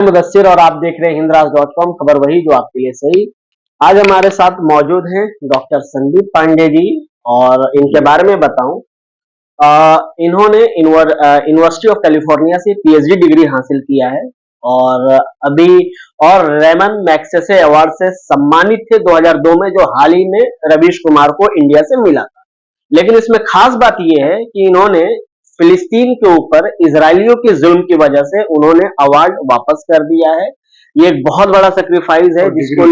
मुदस्सिर और आप देख रहे हैं हिंदराज.com। खबर वही जो आपके लिए सही। आज हमारे साथ मौजूद हैं डॉक्टर संदीप पांडे जी और इनके बारे में बताऊं। इन्होंने यूनिवर्सिटी ऑफ कैलिफोर्निया से पीएचडी डिग्री हासिल किया है और अभी और रेमन मैग्सेसे अवार्ड से सम्मानित थे 2002 में, जो हाल ही में रवीश कुमार को इंडिया से मिला था। लेकिन इसमें खास बात यह है कि इन्होंने फिलिस्तीन के ऊपर इजरायलियों के जुल्म की वजह से उन्होंने अवार्ड वापस कर दिया है। ये एक बहुत बड़ा सेक्रीफाइस है, जिसको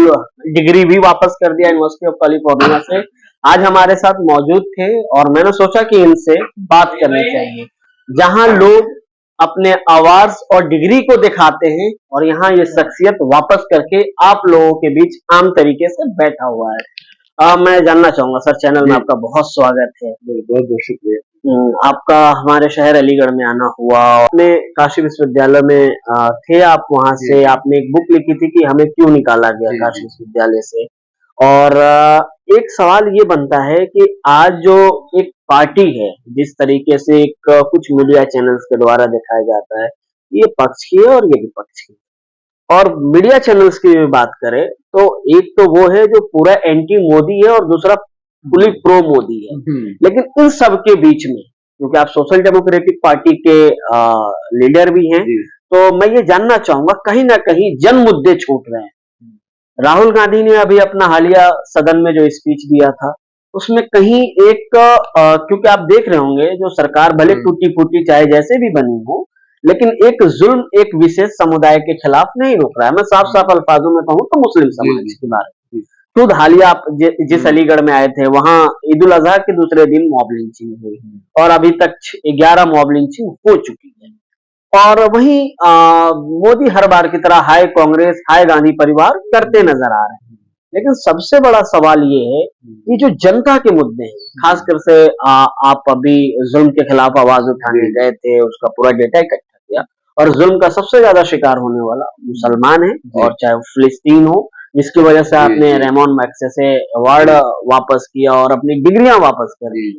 डिग्री भी वापस कर दिया यूनिवर्सिटी ऑफ कैलिफोर्निया से। आज हमारे साथ मौजूद थे और मैंने सोचा कि इनसे बात करनी चाहिए। जहां लोग अपने अवार्ड्स और डिग्री को दिखाते हैं और यहाँ ये शख्सियत वापस करके आप लोगों के बीच आम तरीके से बैठा हुआ है। मैं जानना चाहूंगा सर, चैनल में आपका बहुत स्वागत है। बहुत बहुत शुक्रिया। आपका हमारे शहर अलीगढ़ में आना हुआ, आपने काशी विश्वविद्यालय में थे आप, वहां से आपने एक बुक लिखी थी कि हमें क्यों निकाला गया काशी विश्वविद्यालय से। और एक सवाल ये बनता है कि आज जो एक पार्टी है, जिस तरीके से एक कुछ मीडिया चैनल्स के द्वारा दिखाया जाता है, ये पक्ष की है और ये विपक्ष की है। और मीडिया चैनल्स की भी बात करें तो एक तो वो है जो पूरा एंटी मोदी है और दूसरा फुली प्रो मोदी है। लेकिन इन सब के बीच में, क्योंकि आप सोशल डेमोक्रेटिक पार्टी के लीडर भी हैं, तो मैं ये जानना चाहूंगा, कहीं ना कहीं जन मुद्दे छूट रहे हैं। राहुल गांधी ने अभी अपना हालिया सदन में जो स्पीच दिया था, उसमें कहीं एक क्योंकि आप देख रहे होंगे जो सरकार भले टूटी फूटी चाहे जैसे भी बनी हो, लेकिन एक जुल्म एक विशेष समुदाय के खिलाफ नहीं रोक रहा है। मैं साफ साफ अल्फाजों में कहूं तो मुस्लिम समाज के बारे में। खुद हालिया आप जिस अलीगढ़ में आए थे, वहां ईद उल अजहा के दूसरे दिन मॉब लिंचिंग हुई और अभी तक 11 मॉब लिंचिंग हो चुकी है। और वहीं मोदी हर बार की तरह हाय कांग्रेस हाय गांधी परिवार करते नजर आ रहे हैं। लेकिन सबसे बड़ा सवाल ये है कि जो जनता के मुद्दे हैं, खासकर से आप अभी जुल्म के खिलाफ आवाज उठाने गए थे, उसका पूरा डेटा इकट्ठा किया और जुल्म का सबसे ज्यादा शिकार होने वाला मुसलमान है, और चाहे फिलिस्तीन हो, जिसकी वजह से आपने रेमन मैग्सेसे अवार्ड वापस किया और अपनी डिग्रियां वापस कर दी।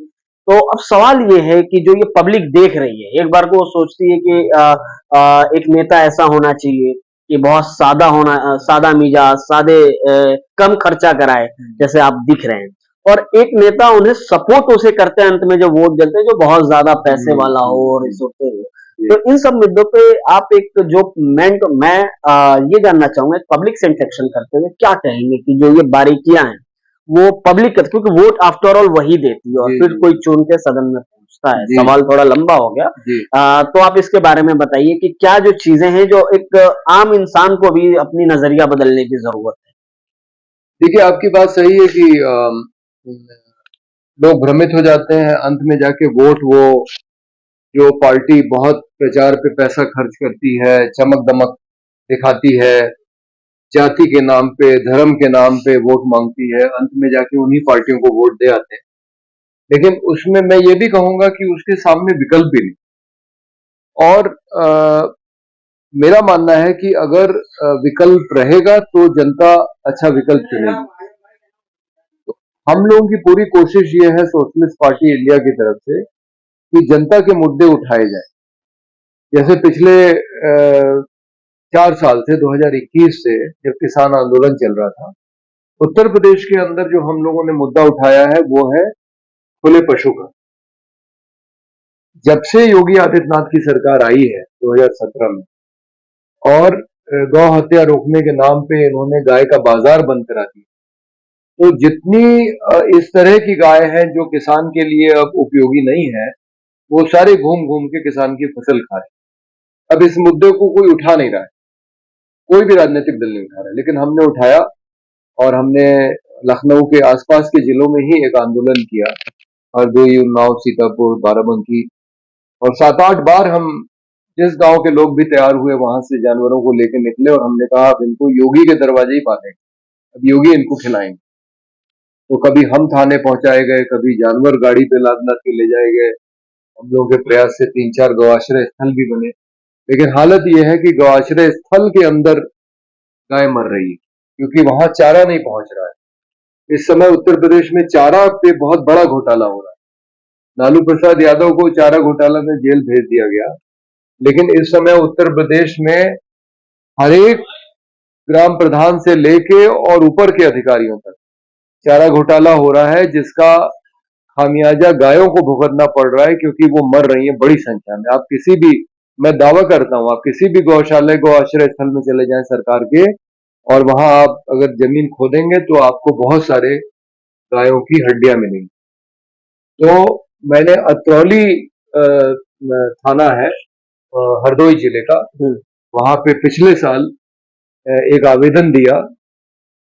तो अब सवाल ये है कि जो ये पब्लिक देख रही है, एक बार को वो सोचती है कि एक नेता ऐसा होना चाहिए कि बहुत सादा होना, सादा मिजाज, कम खर्चा कराए, जैसे आप दिख रहे हैं। और एक नेता उन्हें सपोर्ट उसे करते हैं अंत में जो वोट देते हैं, जो बहुत ज्यादा पैसे वाला हो और रिसोर्सेज हो। तो इन सब मुद्दों पे आप एक जो मैं ये जानना चाहूंगा, पब्लिक से इंटरेक्शन करते हुए क्या कहेंगे कि जो ये बारीकियां हैं वो पब्लिक, क्योंकि वोट आफ्टर ऑल वही देती है और फिर कोई चुन के सदन में पहुंचता है। सवाल थोड़ा लंबा हो गया, तो आप इसके बारे में बताइए कि क्या जो चीजें हैं जो एक आम इंसान को भी अपनी नजरिया बदलने की जरूरत है। देखिए, आपकी बात सही है कि लोग भ्रमित हो जाते हैं, अंत में जाके वोट वो जो पार्टी बहुत प्रचार पे पैसा खर्च करती है, चमक दमक दिखाती है, जाति के नाम पे, धर्म के नाम पे वोट मांगती है, अंत में जाके उन्हीं पार्टियों को वोट दे आते हैं। लेकिन उसमें मैं ये भी कहूंगा कि उसके सामने विकल्प भी नहीं। और मेरा मानना है कि अगर विकल्प रहेगा तो जनता अच्छा विकल्प चुनेगी। तो हम लोगों की पूरी कोशिश ये है सोशलिस्ट पार्टी इंडिया की तरफ से कि जनता के मुद्दे उठाए जाए। जैसे पिछले 4 साल से 2021 से जब किसान आंदोलन चल रहा था, उत्तर प्रदेश के अंदर जो हम लोगों ने मुद्दा उठाया है वो है खुले पशु का। जब से योगी आदित्यनाथ की सरकार आई है 2017 में, और गौ हत्या रोकने के नाम पे इन्होंने गाय का बाजार बंद करा दिया, तो जितनी इस तरह की गाय हैं जो किसान के लिए अब उपयोगी नहीं है, वो सारे घूम घूम के किसान की फसल खा रहे हैं। अब इस मुद्दे को कोई उठा नहीं रहा है, कोई भी राजनीतिक दल नहीं उठा रहा है, लेकिन हमने उठाया और हमने लखनऊ के आसपास के जिलों में ही एक आंदोलन किया, हरदोई, उन्नाव, सीतापुर, बाराबंकी, और 7-8 बार हम जिस गांव के लोग भी तैयार हुए वहां से जानवरों को लेकर निकले और हमने कहा अब इनको योगी के दरवाजे ही पालेंगे, अब योगी इनको खिलाएंगे। तो कभी हम थाने पहुंचाए गए, कभी जानवर गाड़ी पे लाद लाद के ले जाए गए। हम लोगों के प्रयास से 3-4 गौआश्रय स्थल भी बने, लेकिन हालत यह है कि गौआश्रय स्थल के अंदर गाय मर रही है क्योंकि वहां चारा नहीं पहुंच रहा है। इस समय उत्तर प्रदेश में चारा पे बहुत बड़ा घोटाला हो रहा है। लालू प्रसाद यादव को चारा घोटाला में जेल भेज दिया गया, लेकिन इस समय उत्तर प्रदेश में हर एक ग्राम प्रधान से लेके और ऊपर के अधिकारियों तक चारा घोटाला हो रहा है, जिसका खामियाजा गायों को भुगतना पड़ रहा है, क्योंकि वो मर रही है बड़ी संख्या में। आप किसी भी, मैं दावा करता हूं, आप किसी भी गौशाला गौ आश्रय स्थल में चले जाएं सरकार के, और वहां आप अगर जमीन खोदेंगे तो आपको बहुत सारे गायों की हड्डियां मिलेंगी। तो मैंने अतरौली थाना है हरदोई जिले का, वहां पे पिछले साल एक आवेदन दिया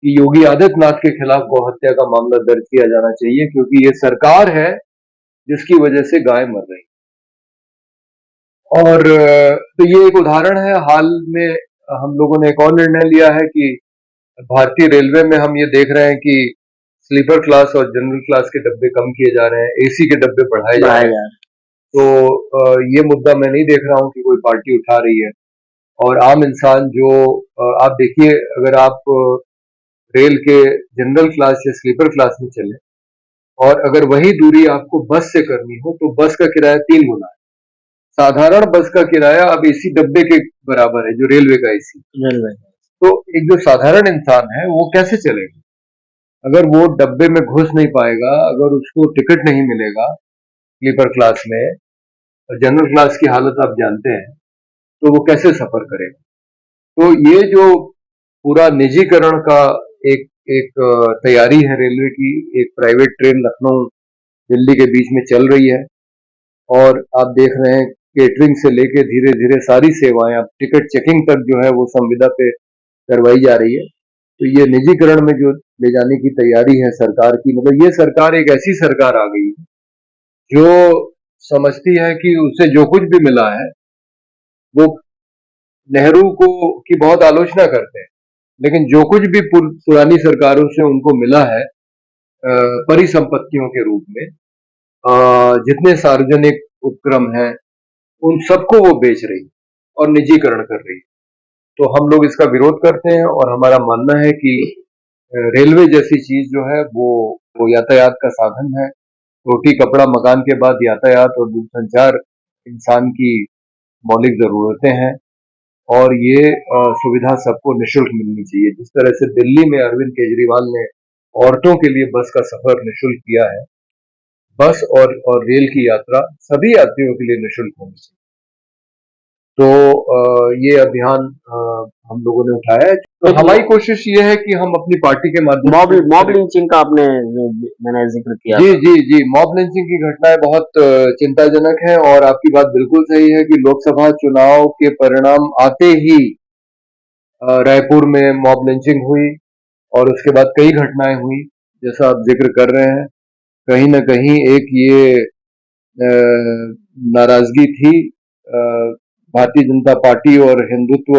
कि योगी आदित्यनाथ के खिलाफ गौहत्या का मामला दर्ज किया जाना चाहिए, क्योंकि ये सरकार है जिसकी वजह से गाय मर रही। और तो ये एक उदाहरण है। हाल में हम लोगों ने एक और निर्णय लिया है कि भारतीय रेलवे में हम ये देख रहे हैं कि स्लीपर क्लास और जनरल क्लास के डब्बे कम किए जा रहे हैं, एसी के डब्बे बढ़ाए जा रहे हैं। तो ये मुद्दा मैं नहीं देख रहा हूं कि कोई पार्टी उठा रही है। और आम इंसान जो आप देखिए, अगर आप रेल के जनरल क्लास या स्लीपर क्लास में चले और अगर वही दूरी आपको बस से करनी हो तो बस का किराया 3 गुना है। साधारण बस का किराया अब एसी डब्बे के बराबर है, जो रेलवे का एसी। तो एक जो साधारण इंसान है वो कैसे चलेगा? अगर वो डब्बे में घुस नहीं पाएगा, अगर उसको टिकट नहीं मिलेगा स्लीपर क्लास में, और जनरल क्लास की हालत आप जानते हैं, तो वो कैसे सफर करेगा? तो ये जो पूरा निजीकरण का एक एक तैयारी है रेलवे की, एक प्राइवेट ट्रेन लखनऊ दिल्ली के बीच में चल रही है, और आप देख रहे हैं केटरिंग से लेके धीरे धीरे सारी सेवाएं, अब टिकट चेकिंग तक जो है वो संविदा पे करवाई जा रही है। तो ये निजीकरण में जो ले जाने की तैयारी है सरकार की, मतलब ये सरकार एक ऐसी सरकार आ गई है जो समझती है कि उसे जो कुछ भी मिला है, वो नेहरू को की बहुत आलोचना करते हैं, लेकिन जो कुछ भी पुरानी सरकारों से उनको मिला है परिसंपत्तियों के रूप में, जितने सार्वजनिक उपक्रम हैं, उन सबको वो बेच रही है और निजीकरण कर रही है। तो हम लोग इसका विरोध करते हैं, और हमारा मानना है कि रेलवे जैसी चीज जो है वो यातायात का साधन है। रोटी कपड़ा मकान के बाद यातायात और दूरसंचार इंसान की मौलिक जरूरतें हैं, और ये सुविधा सबको निशुल्क मिलनी चाहिए। जिस तरह से दिल्ली में अरविंद केजरीवाल ने औरतों के लिए बस का सफर निशुल्क किया है, बस और रेल की यात्रा सभी यात्रियों के लिए निशुल्क होनी चाहिए। तो ये अभियान हम लोगों ने उठाया है। तो हमारी कोशिश ये है कि हम अपनी पार्टी के माध्यम से मॉब लिंचिंग का आपने मैंने जिक्र किया। जी, मॉब लिंचिंग की घटनाएं बहुत चिंताजनक है, और आपकी बात बिल्कुल सही है कि लोकसभा चुनाव के परिणाम आते ही रायपुर में मॉब लिंचिंग हुई, और उसके बाद कई घटनाएं हुई जैसा आप जिक्र कर रहे हैं। कहीं न कहीं एक ये नाराजगी थी भारतीय जनता पार्टी और हिंदुत्व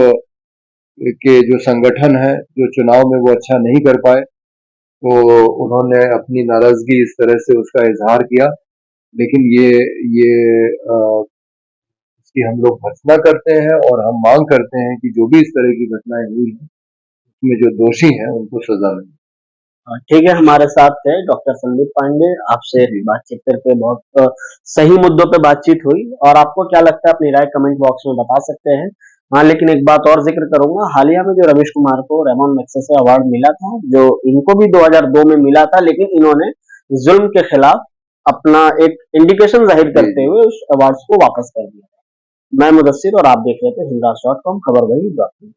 के जो संगठन है, जो चुनाव में वो अच्छा नहीं कर पाए, तो उन्होंने अपनी नाराजगी इस तरह से उसका इजहार किया। लेकिन ये इसकी हम लोग भर्त्सना करते हैं, और हम मांग करते हैं कि जो भी इस तरह की घटनाएं हुई हैं, उसमें जो दोषी हैं उनको सजा मिले। ठीक है, हमारे साथ थे डॉक्टर संदीप पांडे। आपसे बातचीत करके बहुत सही मुद्दों पे बातचीत हुई, और आपको क्या लगता है अपनी राय कमेंट बॉक्स में बता सकते हैं। हाँ, लेकिन एक बात और जिक्र करूंगा, हालिया में जो रमेश कुमार को रेमन मैग्सेसे अवार्ड मिला था, जो इनको भी 2002 में मिला था, लेकिन इन्होंने जुल्म के खिलाफ अपना एक इंडिकेशन जाहिर करते हुए उस अवार्ड को वापस कर दिया। मैं मुदस्सिर, और आप देख रहे थे हिंदराज.com, खबर वही जो आपकी।